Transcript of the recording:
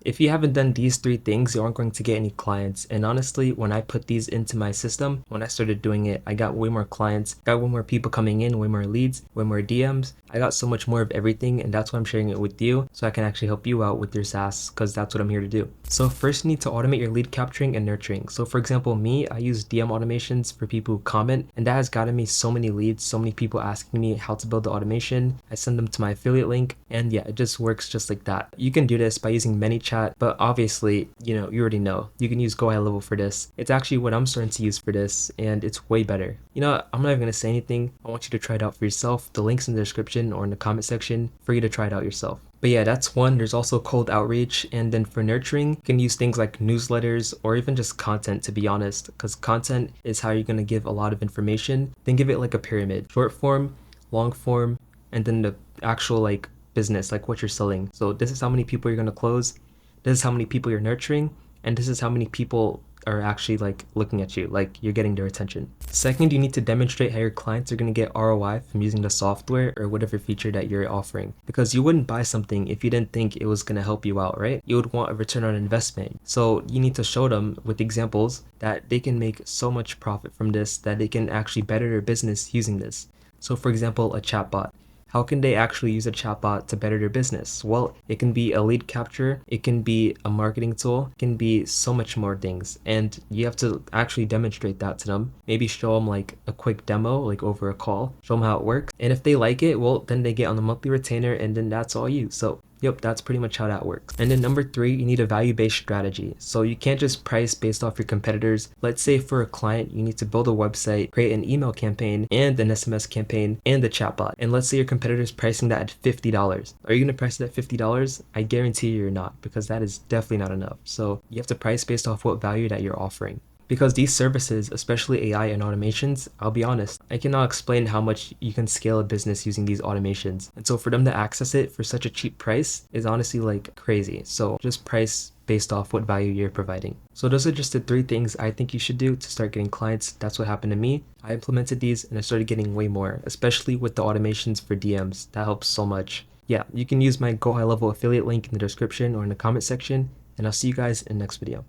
If you haven't done these three things, you aren't going to get any clients. And honestly, when I put these into my system, when I started doing it, I got way more clients, got way more people coming in, way more leads, way more DMs. I got so much more of everything, and that's why I'm sharing it with you, so I can actually help you out with your SaaS, because that's what I'm here to do. So first, you need to automate your lead capturing and nurturing. So for example, me, I use DM automations for people who comment, and that has gotten me so many leads, so many people asking me how to build the automation. I send them to my affiliate link, and yeah, it just works just like that. You can do this by using ManyChat, but obviously, you already know, you can use GoHighLevel for this. It's actually what I'm starting to use for this, and it's way better. I'm not even gonna say anything. I want you to try it out for yourself. The link's in the description or in the comment section for you to try it out yourself. But yeah, that's one. There's also cold outreach. And then for nurturing, you can use things like newsletters or even just content, to be honest, because content is how you're going to give a lot of information. Then give it like a pyramid: short form, long form, and then the actual like business, like what you're selling. So this is how many people you're going to close. This is how many people you're nurturing. And this is how many people are actually like looking at you, like you're getting their attention. Second, you need to demonstrate how your clients are going to get ROI from using the software or whatever feature that you're offering, because you wouldn't buy something if you didn't think it was going to help you out, right? You would want a return on investment. So you need to show them with examples that they can make so much profit from this, that they can actually better their business using this. So for example, a chatbot. How can they actually use a chatbot to better their business? Well, it can be a lead capture, it can be a marketing tool, it can be so much more things. And you have to actually demonstrate that to them. Maybe show them like a quick demo, like over a call, show them how it works. And if they like it, well, then they get on the monthly retainer, and then that's all you. So yep, that's pretty much how that works. And then number three, you need a value-based strategy. So you can't just price based off your competitors. Let's say for a client, you need to build a website, create an email campaign and an SMS campaign and a chatbot. And let's say your competitor's pricing that at $50. Are you going to price it at $50? I guarantee you're not, because that is definitely not enough. So you have to price based off what value that you're offering. Because these services, especially AI and automations, I'll be honest, I cannot explain how much you can scale a business using these automations. And so for them to access it for such a cheap price is honestly like crazy. So just price based off what value you're providing. So those are just the three things I think you should do to start getting clients. That's what happened to me. I implemented these and I started getting way more, especially with the automations for DMs. That helps so much. Yeah, you can use my GoHighLevel affiliate link in the description or in the comment section, and I'll see you guys in the next video.